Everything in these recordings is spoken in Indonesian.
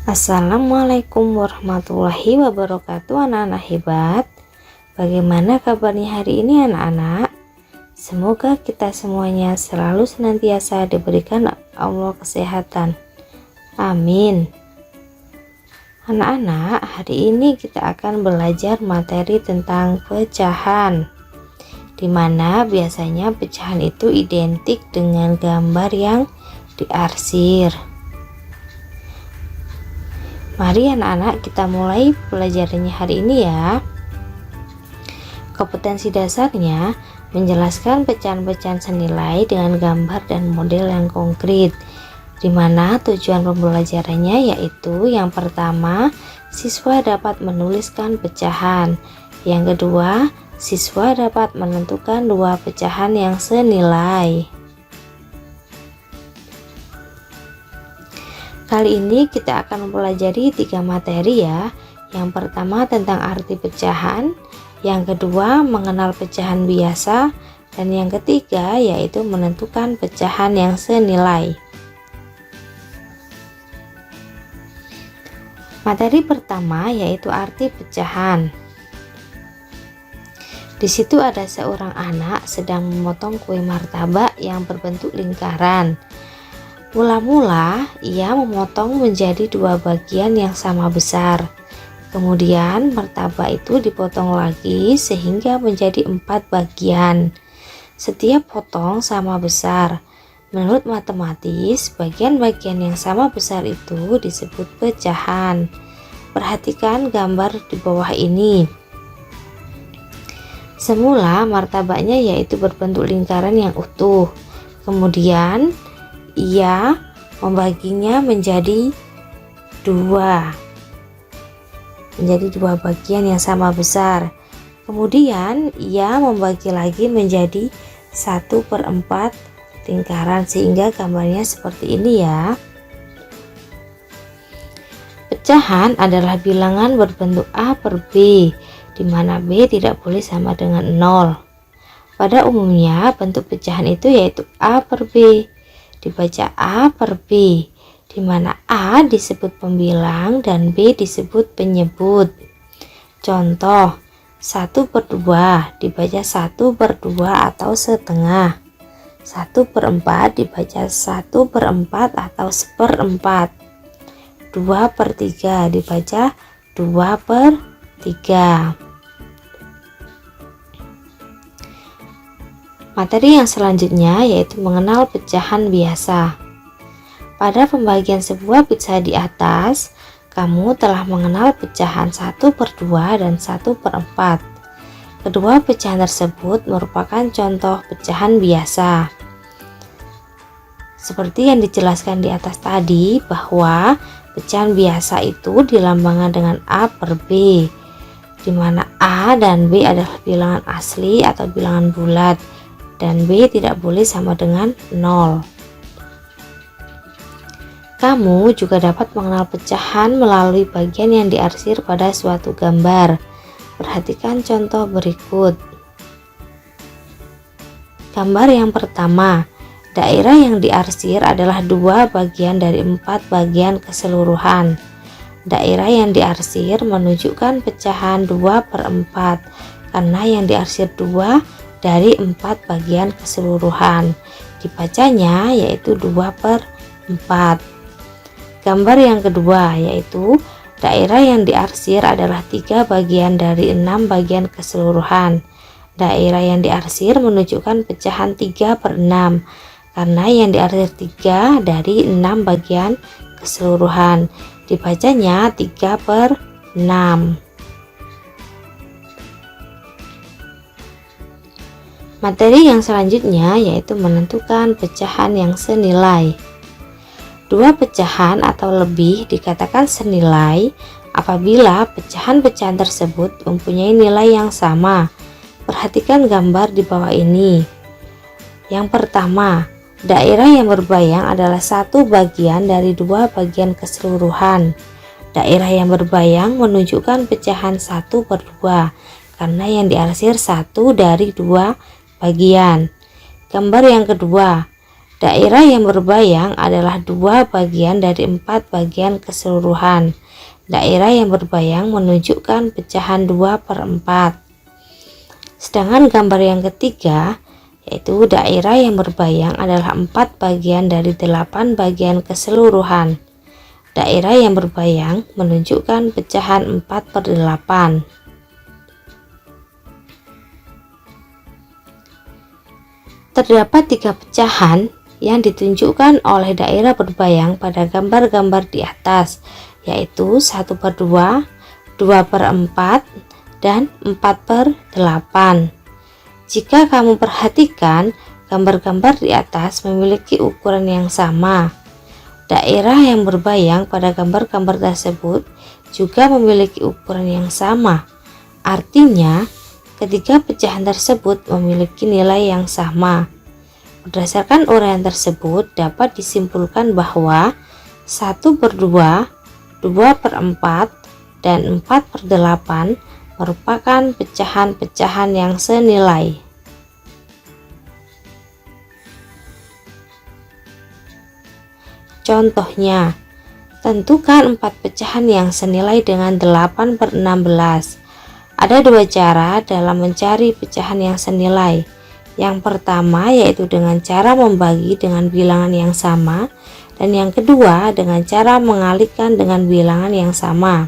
Assalamualaikum warahmatullahi wabarakatuh, anak-anak hebat. Bagaimana kabarnya hari ini, anak-anak? Semoga kita semuanya selalu senantiasa diberikan Allah kesehatan. Amin. Anak-anak, hari ini kita akan belajar materi tentang pecahan, dimana biasanya pecahan itu identik dengan gambar yang diarsir. Mari anak-anak kita mulai pelajarannya hari ini ya. Kompetensi dasarnya menjelaskan pecahan-pecahan senilai dengan gambar dan model yang konkret, di mana tujuan pembelajarannya yaitu yang pertama, siswa dapat menuliskan pecahan. Yang kedua, siswa dapat menentukan dua pecahan yang senilai. Kali ini kita akan mempelajari 3 materi ya. Yang pertama tentang arti pecahan, yang kedua mengenal pecahan biasa, dan yang ketiga yaitu menentukan pecahan yang senilai. Materi pertama yaitu arti pecahan. Di situ ada seorang anak sedang memotong kue martabak yang berbentuk lingkaran. Mula-mula ia memotong menjadi 2 bagian yang sama besar. Kemudian martabak itu dipotong lagi sehingga menjadi 4 bagian. Setiap potong sama besar. Menurut matematis, bagian-bagian yang sama besar itu disebut pecahan. Perhatikan gambar di bawah ini. Semula martabaknya yaitu berbentuk lingkaran yang utuh. Kemudian ia membaginya menjadi 2 bagian yang sama besar. Kemudian ia membagi lagi menjadi 1/4 lingkaran, sehingga gambarnya seperti ini ya. Pecahan adalah bilangan berbentuk A per B, di mana B tidak boleh sama dengan 0. Pada umumnya bentuk pecahan itu yaitu A per B, dibaca A per B, di mana A disebut pembilang dan B disebut penyebut. Contoh, 1/2 dibaca 1/2 atau setengah. 1/4 dibaca 1/4 atau 1/4. 2/3 dibaca 2/3. Materi yang selanjutnya yaitu mengenal pecahan biasa. Pada pembagian sebuah pizza di atas, kamu telah mengenal pecahan 1/2 dan 1/4. Kedua pecahan tersebut merupakan contoh pecahan biasa. Seperti yang dijelaskan di atas tadi, bahwa pecahan biasa itu dilambangkan dengan A per B, di mana A dan B adalah bilangan asli atau bilangan bulat, dan B tidak boleh sama dengan 0. Kamu juga dapat mengenal pecahan melalui bagian yang diarsir pada suatu gambar. Perhatikan contoh berikut. Gambar yang pertama, daerah yang diarsir adalah 2 bagian dari 4 bagian keseluruhan. Daerah yang diarsir menunjukkan pecahan 2/4, karena yang diarsir 2 dari 4 bagian keseluruhan. Dibacanya yaitu 2/4. Gambar yang kedua yaitu daerah yang diarsir adalah 3 bagian dari 6 bagian keseluruhan. Daerah yang diarsir menunjukkan pecahan 3/6, karena yang diarsir 3 dari 6 bagian keseluruhan. Dibacanya 3/6. Materi yang selanjutnya yaitu menentukan pecahan yang senilai. 2 pecahan atau lebih dikatakan senilai apabila pecahan-pecahan tersebut mempunyai nilai yang sama. Perhatikan gambar di bawah ini. Yang pertama, daerah yang berbayang adalah 1 bagian dari 2 bagian keseluruhan. Daerah yang berbayang menunjukkan pecahan 1/2, karena yang diarsir 1 dari 2 bagian. Gambar yang kedua, Daerah yang berbayang adalah 2 bagian dari 4 bagian keseluruhan. Daerah yang berbayang menunjukkan pecahan 2/4. Sedangkan gambar yang ketiga, yaitu daerah yang berbayang adalah 4 bagian dari 8 bagian keseluruhan. Daerah yang berbayang menunjukkan pecahan 4/8. Terdapat 3 pecahan yang ditunjukkan oleh daerah berbayang pada gambar-gambar di atas, yaitu 1/2, 2/4, dan 4/8. Jika kamu perhatikan, gambar-gambar di atas memiliki ukuran yang sama. Daerah yang berbayang pada gambar-gambar tersebut juga memiliki ukuran yang sama. Artinya, ketiga pecahan tersebut memiliki nilai yang sama. Berdasarkan uraian tersebut, dapat disimpulkan bahwa 1/2, 2/4, dan 4/8 merupakan pecahan-pecahan yang senilai. Contohnya, tentukan 4 pecahan yang senilai dengan 8/16. Ada 2 cara dalam mencari pecahan yang senilai. Yang pertama yaitu dengan cara membagi dengan bilangan yang sama, dan yang kedua dengan cara mengalihkan dengan bilangan yang sama.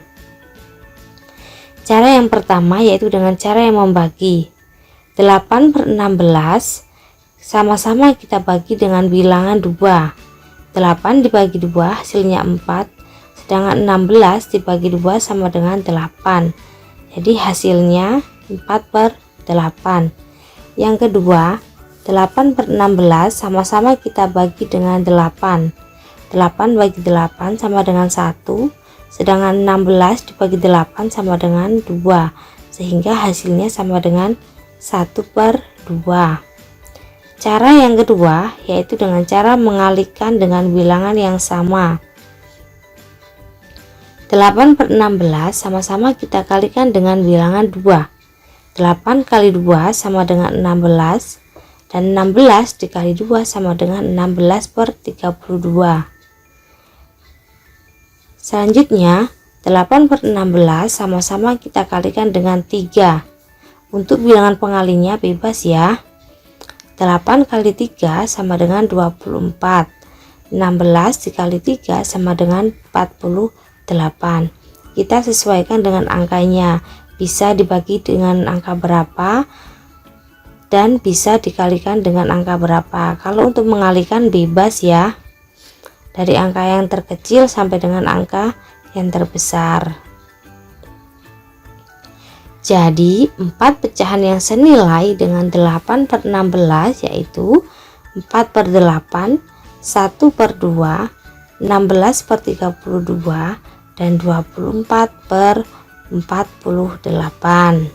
Cara yang pertama yaitu dengan cara yang membagi. 8/16 sama-sama kita bagi dengan bilangan 2. 8 dibagi 2 hasilnya 4, sedangkan 16 dibagi 2 sama dengan 8. Jadi hasilnya 4/8. Yang kedua, 8/16 sama-sama kita bagi dengan 8. 8 bagi 8 sama dengan 1, sedangkan 16 dibagi 8 sama dengan 2, sehingga hasilnya sama dengan 1/2. Cara yang kedua yaitu dengan cara mengalihkan dengan bilangan yang sama. 8/16 sama-sama kita kalikan dengan bilangan 2. 8 kali 2 sama dengan 16, dan 16 dikali 2 sama dengan 16/32. Selanjutnya, 8/16 sama-sama kita kalikan dengan 3. Untuk bilangan pengalinya bebas ya. 8 kali 3 sama dengan 24. 16 dikali 3 sama dengan 48. Kita sesuaikan dengan angkanya. Bisa dibagi dengan angka berapa dan bisa dikalikan dengan angka berapa. Kalau untuk mengalihkan bebas ya, dari angka yang terkecil sampai dengan angka yang terbesar. Jadi 4 pecahan yang senilai dengan 8/16 yaitu 4/8, 1/2, 16/32, dan 24/48.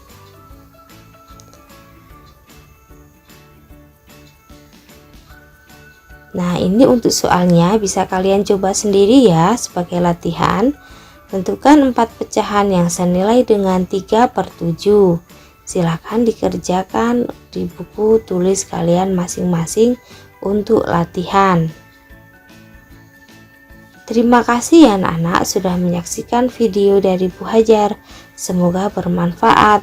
Nah, ini untuk soalnya bisa kalian coba sendiri ya sebagai latihan. Tentukan 4 pecahan yang senilai dengan 3/7. Silahkan dikerjakan di buku tulis kalian masing-masing untuk latihan. Terima kasih ya anak-anak sudah menyaksikan video dari Bu Hajar. Semoga bermanfaat.